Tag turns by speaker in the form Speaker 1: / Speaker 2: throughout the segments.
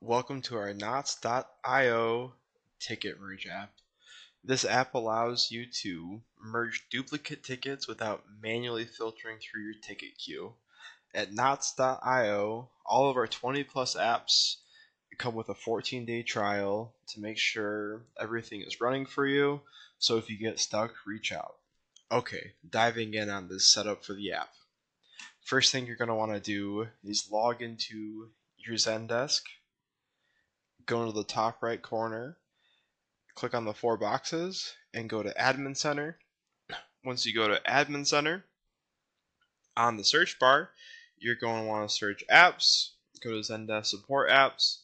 Speaker 1: Welcome to our knots.io ticket merge app. This app allows you to merge duplicate tickets without manually filtering through your ticket queue. At knots.io, all of our 20 plus apps come with a 14-day trial to make sure everything is running for you. So if you get stuck, reach out. Okay, diving in on this setup for the app. First thing you're going to want to do is log into your Zendesk. Go into the top right corner, click on the four boxes, and go to Admin Center. Once you go to Admin Center, on the search bar, you're going to want to search apps, go to Zendesk Support Apps.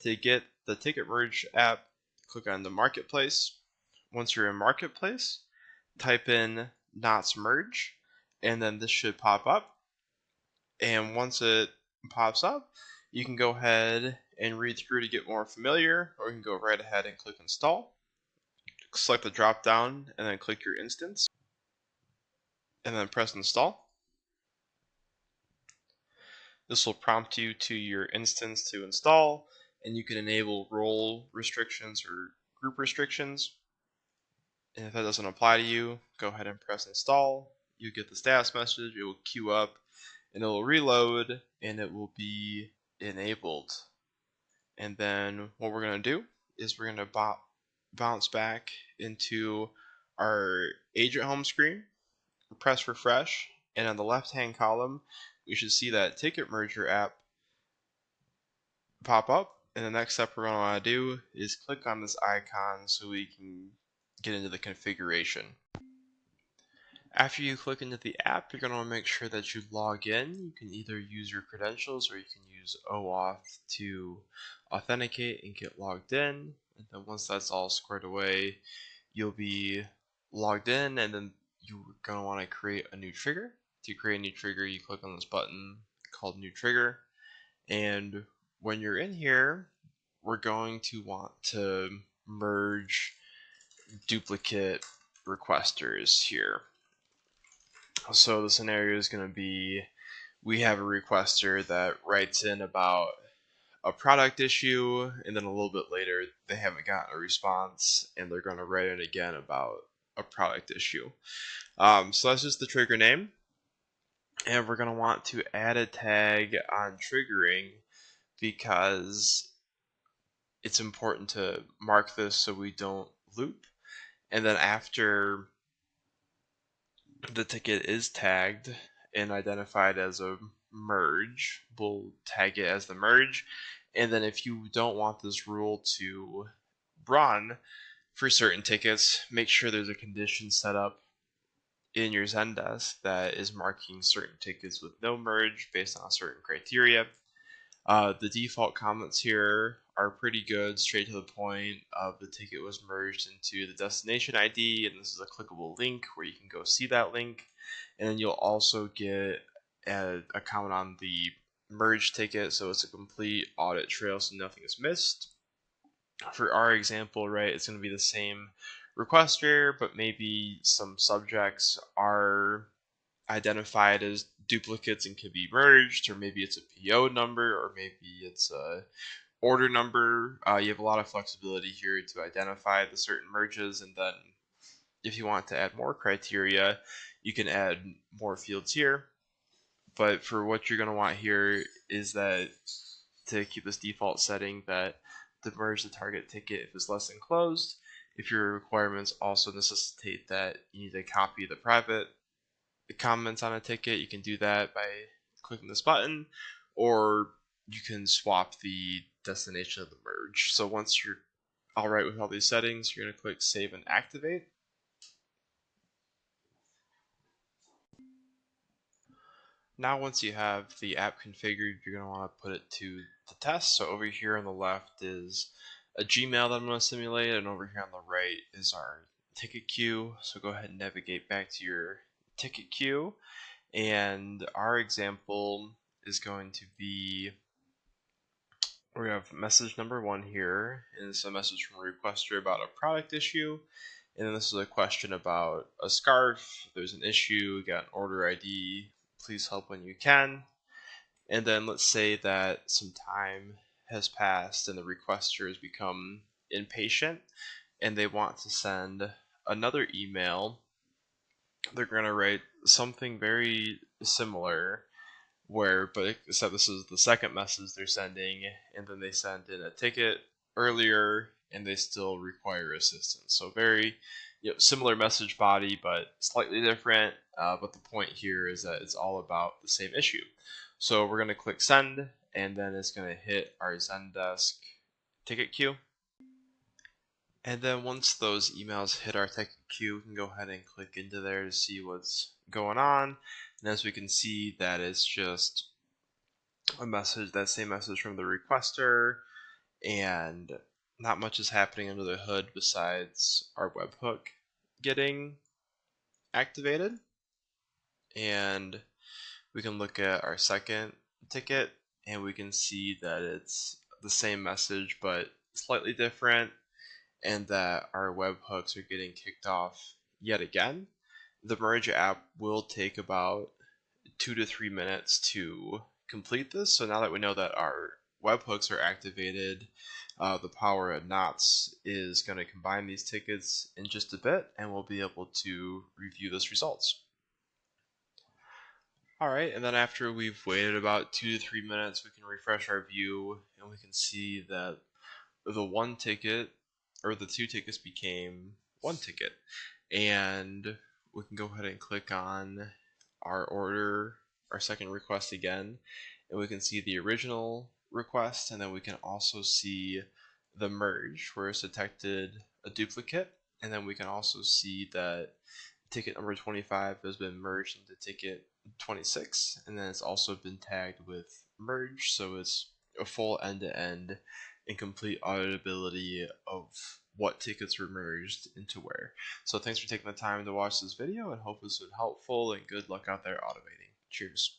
Speaker 1: To get the Ticket Merge app, click on the Marketplace. Once you're in Marketplace, type in Knots Merge, and then this should pop up. And once it pops up, you can go ahead and read through to get more familiar, or you can go right ahead and click Install. Select the drop down and then click your instance, and then press Install. This will prompt you to your instance to install, and you can enable role restrictions or group restrictions. And if that doesn't apply to you, go ahead and press Install. You get the status message, it will queue up, and it will reload, and it will be enabled. And then what we're going to do is we're going to bounce back into our agent home screen, press refresh, and on the left hand column we should see that ticket merger app pop up. And the next step we're going to want to do is click on this icon so we can get into the configuration. After you click into the app, you're going to want to make sure that you log in. You can either use your credentials or you can use OAuth to authenticate and get logged in. And then once that's all squared away, you'll be logged in, and then you're going to want to create a new trigger. To create a new trigger, you click on this button called New Trigger. And when you're in here, we're going to want to merge duplicate requesters here. So the scenario is going to be, we have a requester that writes in about a product issue, and then a little bit later they haven't gotten a response, and they're going to write in again about a product issue. So that's just the trigger name, and we're going to want to add a tag on triggering because it's important to mark this so we don't loop. And then after the ticket is tagged and identified as a merge, we'll tag it as the merge. And then if you don't want this rule to run for certain tickets, make sure there's a condition set up in your Zendesk that is marking certain tickets with no merge based on certain criteria. The default comments here are pretty good, straight to the point. The ticket was merged into the destination ID, and this is a clickable link where you can go see that link. And then you'll also get a comment on the merge ticket, so it's a complete audit trail, so nothing is missed. For our example, right, it's going to be the same requester, but maybe some subjects are identified as duplicates and can be merged, or maybe it's a PO number, or maybe it's a order number. You have a lot of flexibility here to identify the certain merges, and then if you want to add more criteria, you can add more fields here. But for what you're going to want here is that to keep this default setting that to merge the target ticket if it's less than closed. If your requirements also necessitate that you need to copy the private comments on a ticket, you can do that by clicking this button, or you can swap the destination of the merge. So once you're all right with all these settings, you're going to click Save and Activate. Now once you have the app configured, you're going to want to put it to the test. So over here on the left is a Gmail that I'm going to simulate, and over here on the right is our ticket queue. So go ahead and navigate back to your ticket queue, and our example is going to be, we have message number 1 here, and it's a message from a requester about a product issue. And then this is a question about a scarf. There's an issue, got an order ID, please help when you can. And then let's say that some time has passed and the requester has become impatient and they want to send another email, they're going to write something very similar but except this is the second message they're sending, and then they sent in a ticket earlier and they still require assistance. So very similar message body but slightly different, but the point here is that it's all about the same issue. So we're going to click send, and then it's going to hit our Zendesk ticket queue. And then once those emails hit our ticket queue, we can go ahead and click into there to see what's going on. And as we can see, that it's just a message, that same message from the requester, and not much is happening under the hood besides our webhook getting activated. And we can look at our second ticket and we can see that it's the same message but slightly different, and that our webhooks are getting kicked off yet again. The merge app will take about 2 to 3 minutes to complete this. So now that we know that our webhooks are activated, the power of knots is going to combine these tickets in just a bit, and we'll be able to review those results. Alright, and then after we've waited about 2 to 3 minutes, we can refresh our view and we can see that the one ticket, or the two tickets, became one ticket. And we can go ahead and click on our order, our second request again, and we can see the original request, and then we can also see the merge where it's detected a duplicate, and then we can also see that ticket number 25 has been merged into ticket 26, and then it's also been tagged with merge, so it's a full end-to-end and complete auditability of what tickets were merged into where. So thanks for taking the time to watch this video, and hope this was helpful, and good luck out there automating. Cheers.